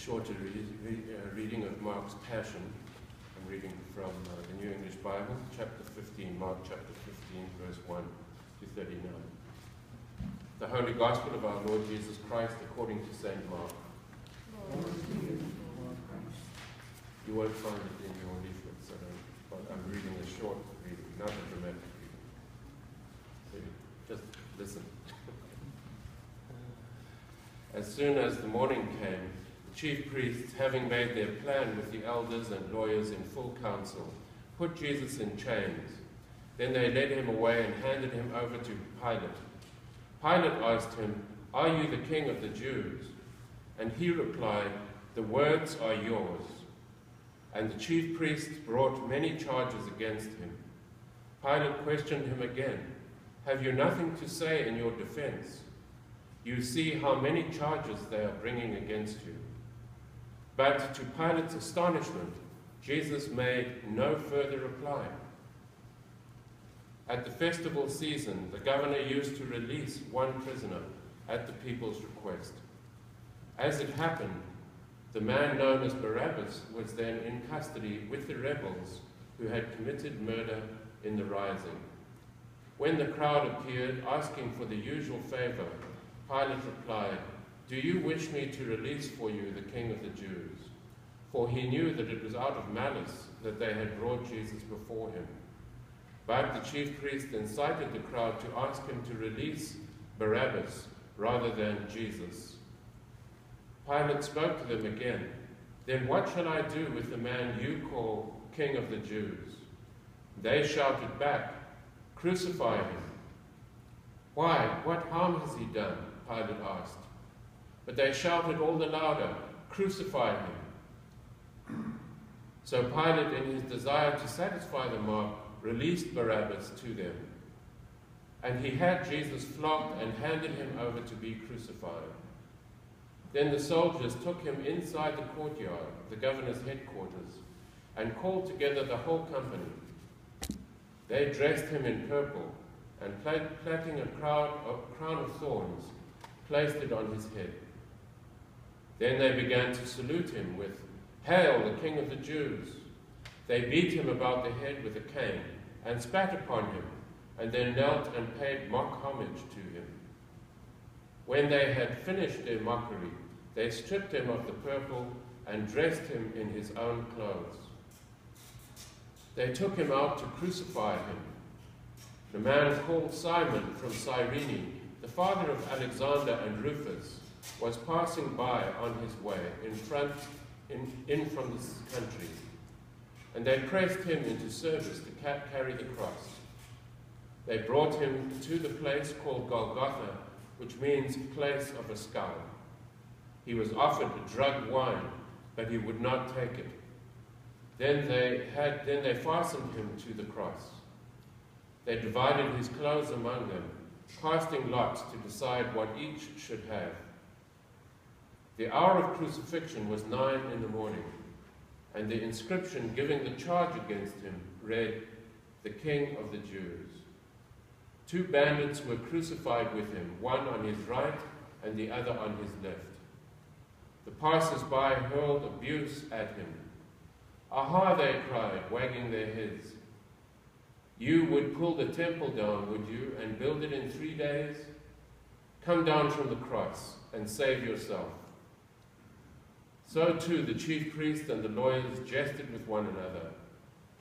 shorter reading of Mark's Passion. I'm reading from the New English Bible, chapter 15, Mark chapter 15, verse 1 to 39. The Holy Gospel of our Lord Jesus Christ according to St. Mark. You won't find it in your leaflets, but I'm reading a short reading, not a dramatic reading. So just listen. As soon as the morning came, the chief priests, having made their plan with the elders and lawyers in full council, put Jesus in chains. Then they led him away and handed him over to Pilate. Pilate asked him, "Are you the king of the Jews?" And he replied, "The words are yours." And the chief priests brought many charges against him. Pilate questioned him again, "Have you nothing to say in your defense? You see how many charges they are bringing against you." But to Pilate's astonishment, Jesus made no further reply. At the festival season, the governor used to release one prisoner at the people's request. As it happened, the man known as Barabbas was then in custody with the rebels who had committed murder in the rising. When the crowd appeared, asking for the usual favor, Pilate replied, "Do you wish me to release for you the King of the Jews?" For he knew that it was out of malice that they had brought Jesus before him. But the chief priest incited the crowd to ask him to release Barabbas rather than Jesus. Pilate spoke to them again, "Then what shall I do with the man you call King of the Jews?" They shouted back, "Crucify him." "Why, what harm has he done?" Pilate asked. But they shouted all the louder, "Crucify him." So Pilate, in his desire to satisfy the mob, released Barabbas to them. And he had Jesus flogged and handed him over to be crucified. Then the soldiers took him inside the courtyard, the governor's headquarters, and called together the whole company. They dressed him in purple, and plaiting a crown of thorns, placed it on his head. Then they began to salute him with, "Hail, the King of the Jews!" They beat him about the head with a cane, and spat upon him, and then knelt and paid mock homage to him. When they had finished their mockery, they stripped him of the purple and dressed him in his own clothes. They took him out to crucify him. The man called Simon from Cyrene, the father of Alexander and Rufus, was passing by on his way in from this country, and they pressed him into service to carry the cross. They brought him to the place called Golgotha, which means place of a skull. He was offered drugged wine, but he would not take it. Then they fastened him to the cross. They divided his clothes among them, casting lots to decide what each should have. The hour of crucifixion was 9 a.m, and the inscription giving the charge against him read, "The King of the Jews." 2 bandits were crucified with him, one on his right and the other on his left. The passers-by hurled abuse at him. "Aha," they cried, wagging their heads. "You would pull the temple down, would you, and build it in 3 days? Come down from the cross and save yourself." So too the chief priests and the lawyers jested with one another.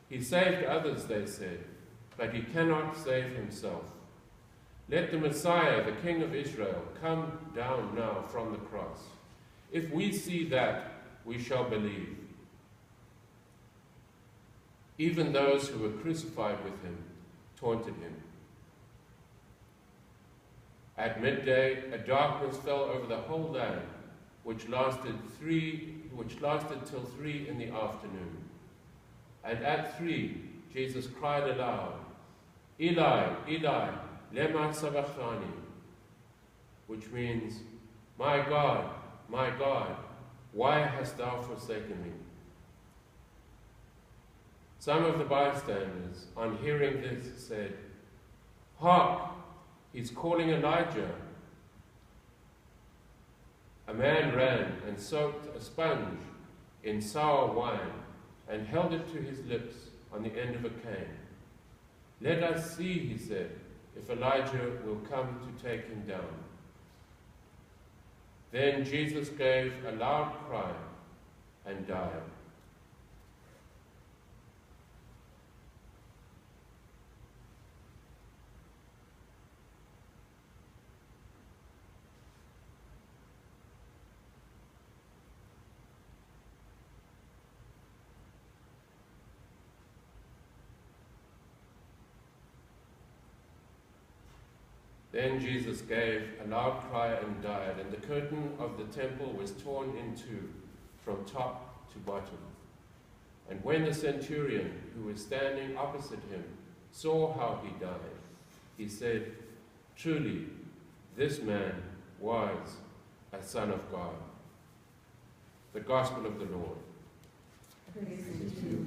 "He saved others," they said, "but he cannot save himself. Let the Messiah, the King of Israel, come down now from the cross. If we see that, we shall believe." Even those who were crucified with him taunted him. At midday, a darkness fell over the whole land, which lasted till 3 in the afternoon. And at 3, Jesus cried aloud, "Eli, Eli, lema sabachthani," which means, my God, why hast thou forsaken me?" Some of the bystanders, on hearing this, said, "Hark, he's calling Elijah." a man ran and soaked a sponge in sour wine and held it to his lips on the end of a cane. "Let us see," he said, "if Elijah will come to take him down." Then Jesus gave a loud cry and died. Then Jesus gave a loud cry and died, and the curtain of the temple was torn in two from top to bottom. And when the centurion, who was standing opposite him, saw how he died, he said, "Truly, this man was a Son of God." The Gospel of the Lord.